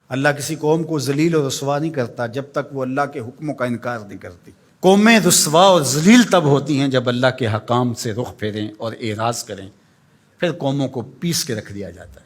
اللہ کسی قوم کو ذلیل اور رسوا نہیں کرتا جب تک وہ اللہ کے حکموں کا انکار نہیں کرتی۔ قومیں رسوا اور ذلیل تب ہوتی ہیں جب اللہ کے حکام سے رخ پھیریں اور اعراض کریں، پھر قوموں کو پیس کے رکھ دیا جاتا ہے۔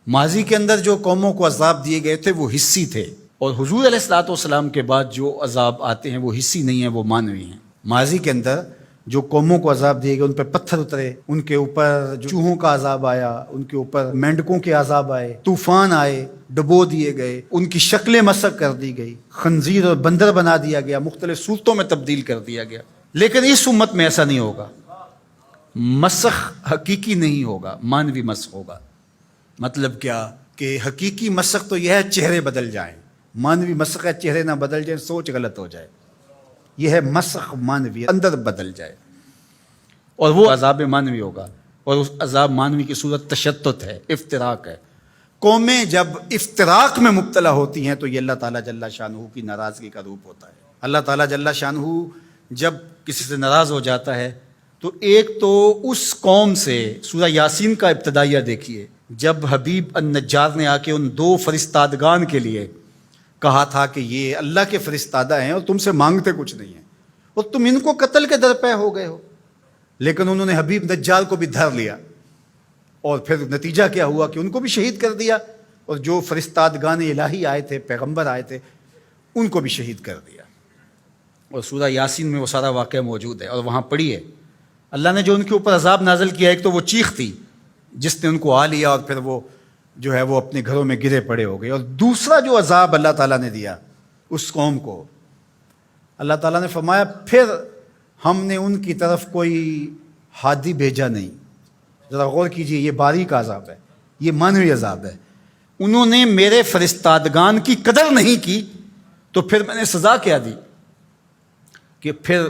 ماضی کے اندر جو قوموں کو عذاب دیے گئے تھے وہ حصی تھے، اور حضور علیہ الصلوۃ والسلام کے بعد جو عذاب آتے ہیں وہ حصی نہیں ہیں، وہ معنوی ہیں۔ ماضی کے اندر جو قوموں کو عذاب دیے گئے ان پہ پتھر اترے، ان کے اوپر جو چوہوں کا عذاب آیا، ان کے اوپر مینڈکوں کے عذاب آئے، طوفان آئے، ڈبو دیے گئے، ان کی شکلیں مسخ کر دی گئی، خنزیر اور بندر بنا دیا گیا، مختلف صورتوں میں تبدیل کر دیا گیا۔ لیکن اس امت میں ایسا نہیں ہوگا، مسخ حقیقی نہیں ہوگا، مانوی مسخ ہوگا۔ مطلب کیا کہ حقیقی مسخ تو یہ ہے چہرے بدل جائیں، مانوی مسخ ہے چہرے نہ بدل جائیں، سوچ غلط ہو جائے۔ یہ ہے مسخ مانوی، اندر بدل جائے، اور وہ عذاب مانوی ہوگا، اور اس عذاب مانوی کی صورت تشتت ہے، افتراق ہے۔ قومیں جب افتراق میں مبتلا ہوتی ہیں تو یہ اللہ تعالیٰ جل شانہ کی ناراضگی کا روپ ہوتا ہے۔ اللہ تعالیٰ جل شانہ جب کسی سے ناراض ہو جاتا ہے تو ایک تو اس قوم سے، سورہ یاسین کا ابتدائیہ دیکھیے، جب حبیب النجار نے آ کے ان دو فرستادگان کے لیے کہا تھا کہ یہ اللہ کے فرستادہ ہیں اور تم سے مانگتے کچھ نہیں ہیں، اور تم ان کو قتل کے درپے ہو گئے ہو، لیکن انہوں نے حبیب نجار کو بھی دھر لیا، اور پھر نتیجہ کیا ہوا کہ ان کو بھی شہید کر دیا، اور جو فرستادگان الہی آئے تھے، پیغمبر آئے تھے، ان کو بھی شہید کر دیا۔ اور سورہ یاسین میں وہ سارا واقعہ موجود ہے، اور وہاں پڑھیے اللہ نے جو ان کے اوپر عذاب نازل کیا۔ ایک تو وہ چیخ تھی جس نے ان کو آ لیا، اور پھر وہ جو ہے وہ اپنے گھروں میں گرے پڑے ہو گئے۔ اور دوسرا جو عذاب اللہ تعالیٰ نے دیا اس قوم کو، اللہ تعالیٰ نے فرمایا پھر ہم نے ان کی طرف کوئی ہادی بھیجا نہیں۔ ذرا غور کیجئے، یہ باریک عذاب ہے، یہ مانوی عذاب ہے۔ انہوں نے میرے فرستادگان کی قدر نہیں کی تو پھر میں نے سزا کیا دی کہ پھر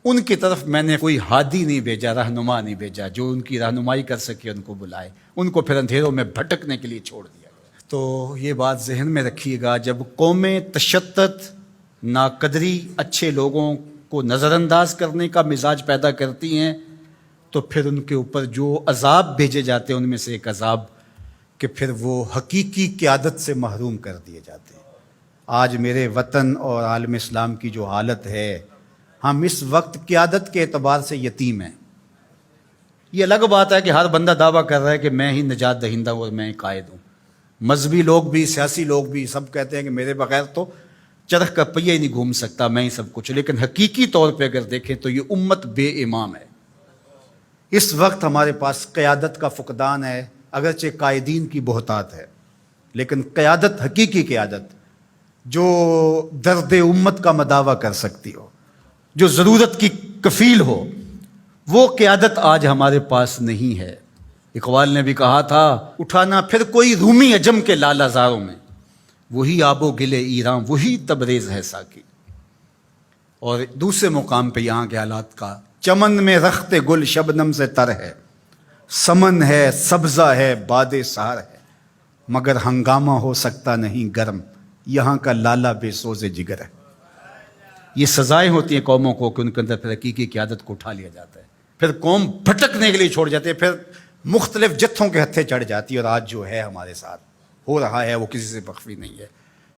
ان کی طرف میں نے کوئی ہادی نہیں بھیجا، رہنما نہیں بھیجا جو ان کی رہنمائی کر سکے، ان کو بلائے، ان کو پھر اندھیروں میں بھٹکنے کے لیے چھوڑ دیا گیا۔ تو یہ بات ذہن میں رکھیے گا، جب قومیں تشدد، ناقدری، اچھے لوگوں کو نظر انداز کرنے کا مزاج پیدا کرتی ہیں تو پھر ان کے اوپر جو عذاب بھیجے جاتے ہیں ان میں سے ایک عذاب کہ پھر وہ حقیقی قیادت سے محروم کر دیے جاتے ہیں۔ آج میرے وطن اور عالم اسلام کی جو حالت ہے، ہم اس وقت قیادت کے اعتبار سے یتیم ہیں۔ یہ الگ بات ہے کہ ہر بندہ دعویٰ کر رہا ہے کہ میں ہی نجات دہندہ ہوں اور میں قائد ہوں۔ مذہبی لوگ بھی، سیاسی لوگ بھی، سب کہتے ہیں کہ میرے بغیر تو چرخ کا پہیہ ہی نہیں گھوم سکتا، میں ہی سب کچھ۔ لیکن حقیقی طور پہ اگر دیکھیں تو یہ امت بے امام ہے۔ اس وقت ہمارے پاس قیادت کا فقدان ہے، اگرچہ قائدین کی بہتات ہے، لیکن قیادت، حقیقی قیادت جو درد امت کا مداوع کر سکتی ہو، جو ضرورت کی کفیل ہو، وہ قیادت آج ہمارے پاس نہیں ہے۔ اقبال نے بھی کہا تھا، اٹھانا پھر کوئی رومی عجم کے لالہ زاروں میں، وہی آب و گل ایران، وہی تبریز ہے ساکی۔ اور دوسرے مقام پہ یہاں کے حالات کا، چمن میں رخت گل شبنم سے تر ہے، سمن ہے، سبزہ ہے، باد سحر ہے، مگر ہنگامہ ہو سکتا نہیں گرم، یہاں کا لالہ بے سوز جگر ہے۔ یہ سزائیں ہوتی ہیں قوموں کو کہ ان کے اندر پھر حقیقی قیادت کو اٹھا لیا جاتا ہے، پھر قوم بھٹکنے کے لیے چھوڑ جاتے ہیں، پھر مختلف جتھوں کے ہتھے چڑھ جاتی ہے۔ اور آج جو ہے ہمارے ساتھ ہو رہا ہے وہ کسی سے مخفی نہیں ہے۔